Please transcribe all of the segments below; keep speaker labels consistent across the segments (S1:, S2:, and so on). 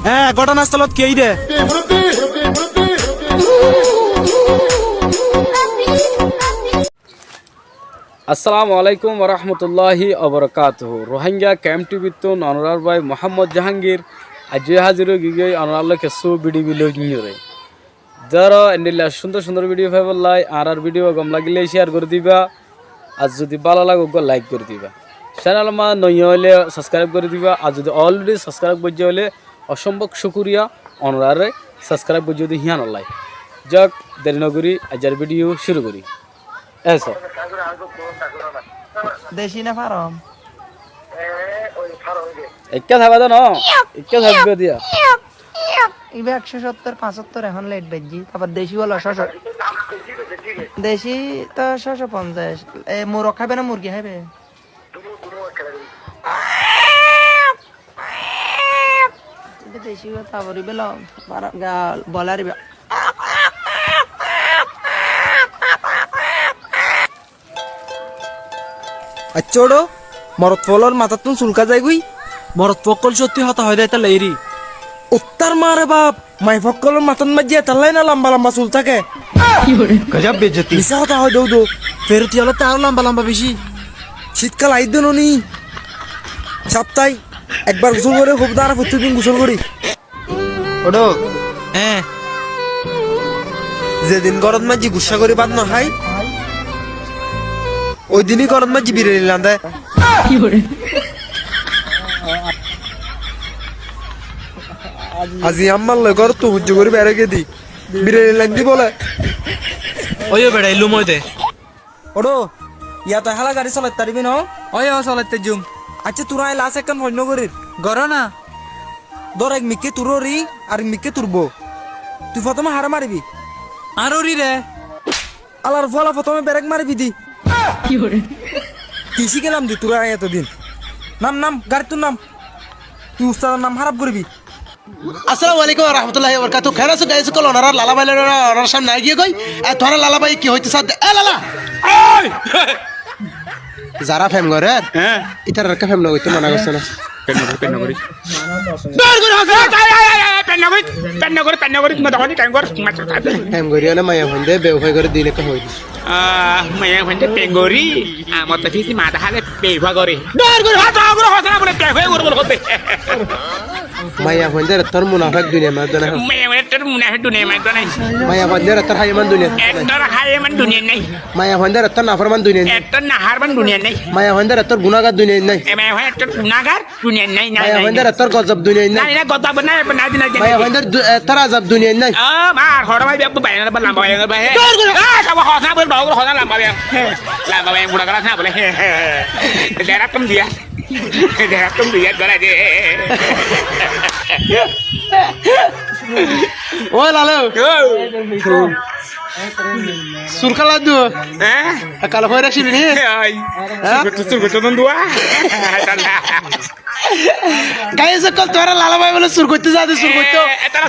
S1: হ্যাঁ ঘটনাস্থলত কে দে
S2: আসসালামু আলাইকুম ওরহমতুল্লাহি অবরকাতুহু রোহিঙ্গা ক্যাম্প টিভিতো অনরার ভাই মোহাম্মদ জাহাঙ্গীর আজ হাজির গিয়ে অনরাল কেসু ভিডিও বিলোরে যারা এন্ডিলা সুন্দর সুন্দর ভিডিও পাইবলাই আর ভিডিও গম লাগিলে শেয়ার করে দিবা আর যদি ভালো লাগে লাইক করে দিবা চ্যানেল মা নয় হলে সাবস্ক্রাইব করে দিবা আর যদি অলরেডি সাবস্ক্রাইব করছে হলে অসম্ভব শুক্রিয়া অনরারে সাবস্ক্রাইব করছে যদি হিয়ান লাই যাক দেরি নগরী আজের ভিডিও শুরু করি এসো
S3: দেশি না ফার্ম
S2: একটা থাকবা তো না একটা থাকবে দিয়া
S3: ইবে 170-75 এখন লেট বেজি তারপর দেশি হলো 600 দেশি তো 650 এ মুরগ খাবে না মুরগি খাবে দেশি তারপর ইবে বলার ইবে
S1: আচ্ছোড়ো মরত ফলর মাথার তুন চুলকা যায় গুই মরত ফকল সত্যি হতা হয় দেয় তাহলে এরি উত্তর মারে বাপ মাই ফকলের মাথার মাঝে তাহলে না লম্বা লম্বা চুল থাকে গজব বেজতি মিশা হতা হয় দৌ দৌ ফেরতি হলে তার লম্বা লম্বা বেশি শীতকাল আইদ নি সপ্তাহে একবার গোসল করে খুব দাঁড়া প্রত্যেকদিন গোসল করি ওডো হ্যাঁ যেদিন গরম মাঝি গুসা করে বাদ না খাই ওই দিনই গরম মাঝি বিরিয়ানি লান্দে আজি আমার লগর তো হুজ্জু করে বেড়ে গে দি বিরিয়ানি লান্দি বলে ওই বেড়াইলু মই দে ওডো ইয়া তো হালা গাড়ি চালাতে পারবি না ওই চালাতে জুম আচ্ছা তোরা লাস এখন হন্য করির গর না ধর এক মিকে তুররি আর মিকে তুরবো তুই প্রথমে হার মারবি আররি রে আলার ফলা প্রথমে ব্রেক মারবি দি কি শিখেলাম দি তোরা এতদিন নাম নাম গাড়ি তোর নাম তুই উস্তাদের নাম খারাপ করবি
S4: আসসালামু আলাইকুম ওয়া রাহমাতুল্লাহি ওয়া বারাকাতুহু খেরা সু গাইস কল ওনার লালা ভাই ওনার সামনে আই গিয়ে কই তোরা লালা ভাই কি হইতে সাথে এ লালা যারা ফেম করে হ্যাঁ ইতার কা ফেম লগইতে মনা করছ না পেন নগরি দর করে হাসা পেন নগরি তুমি দোকানে কাম কর ফেম করি না মায়া হন্দে বেউফাই করে দিলে কা হইদি
S5: মায়া হন্দে পেঙ্গরি আমার তো ফিসি মাথা হালে বেউফা করে
S4: দর করে
S5: হাসা করে হাসা বলে পেফাই করে বলতে
S4: মায়া হন্দে তোর মুনাফিক দুনিয়া মা দনা
S5: মায়া হন্দে তোর মুনাফিক দুনিয়া মা দনা
S4: মায়া হন্দে তোর হাইমান দুনিয়া
S5: তোর হাইমান দুনিয়া নাই
S4: মায়া হন্দে তোর নাফরমান দুনিয়া নাই
S5: তোর নাহারমান দুনিয়া নাই
S4: মায়া হন্দে তোর গুনাহগার দুনিয়া নাই
S5: মায়া হন্দে তোর গুনাহগার দুনিয়া নাই
S4: মায়া হন্দে তোর গজব দুনিয়া নাই
S5: না গজব না না দিনা
S4: মায়া হন্দে তোর আযাব দুনিয়া নাই
S5: মার হড় ভাই বেপ বাইনা লম্বা বাইনা ভাই সব হসনা বল ডগর হসনা লম্বা ভাই বুড়া গলা না বলে দেরা কম দিয়া গলা দে
S4: ও লালো সুরখালা দু কাল হয়ে রাখছিলি নি
S5: সুরগতন দুয়া
S4: গাইস কল তোরা লালা ভাই বলে সুর করতে যাতে সুর করতে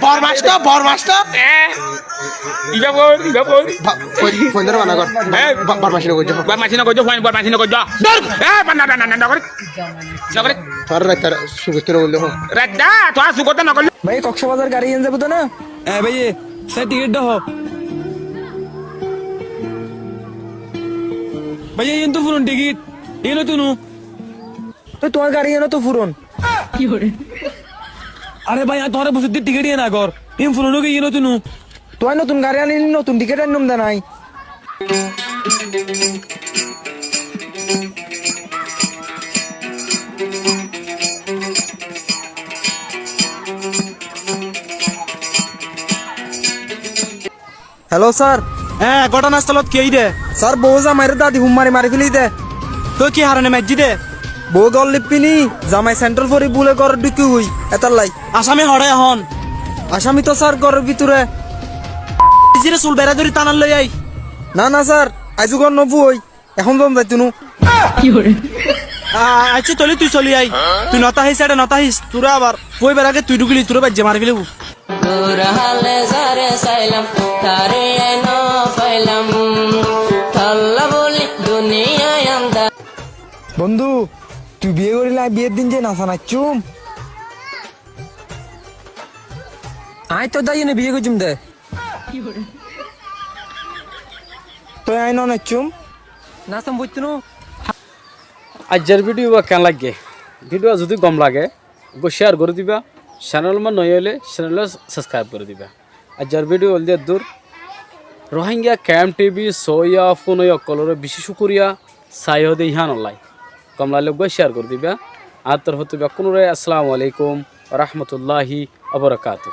S4: বরমাসটা
S5: ইবা বল
S4: ফোন ধরে মানা কর
S5: বরমাসিনা কইছো ফোন বরমাসিনা কইছো না করে
S4: তোর রাত সুর করতে বললে হো
S5: রাড্ডা তো সুগত না করলে
S1: ভাই কক্সবাজার গাড়ি এনে যাবো তো না হ্যাঁ ভাই সে টিকিট দাও ভাই এই তো ফুরন টিকিট এলো তুনু তো তোমার গাড়ি এনো তো ফুরন কি করে আরে ভাই তোমার বসে টিকিট এনে না কর ইম ফুরন কে এনো তুনু তুই নতুন গাড়ি আনি নতুন টিকিট আনিম দে নাই হ্যালো স্যার হ্যাঁ ঘটনাস্থলত কে দে স্যার বউ জামাইরে দাদি হুম মারি ফেলি দে তো কি হারানে মাইজি দে বউ গল লিপিনি জামাই সেন্ট্রাল ফরি বুলে ঘর ঢুকি হই এতার লাই আসামি হড়ে হন আসামি তো স্যার ঘরের ভিতরে জিরে চুল বেড়া ধরি টানার লই আই না না স্যার আজু ঘর নবু হই এখন জম যাই তুনু কি করে আচ্ছা তলি তুই চলি আই তুই নতা হিস এটা নতা হিস তোরা আবার কই বেড়াকে তুই ঢুকলি তোরা বাজ্যে মারি ফেলবো
S6: হালে সারে সাইলাম তারে না পাইলাম আল্লাহ বলি দুনিয়ায় আমদা
S1: বন্ধু তুই বিয়ে করিলে বিয়ের দিন যে নাচা নাচুম আই তো দাই না বিয়ে করছুম দে তো আই ননেচুম না সম বুঝতনো
S2: আজকের ভিডিও বা কেন লাগে ভিডিও যদি কম লাগে শেয়ার করে দিবা চ্যানেল মা নয় হলে চ্যানেল সাবস্ক্রাইব করে দিবা আজকের ভিডিও হল দিয়ে দূর রোহিঙ্গা ক্যাম্প টিভি সইয়া ফোন কলরে বেশি শুক্রিয়া সাই হদে ইহান অনলাই কমলা লোক শেয়ার করে দিবা আর তরফ থেকে কোনো আসসালামু আলাইকুম রহমতুল্লাহি আবরকাত।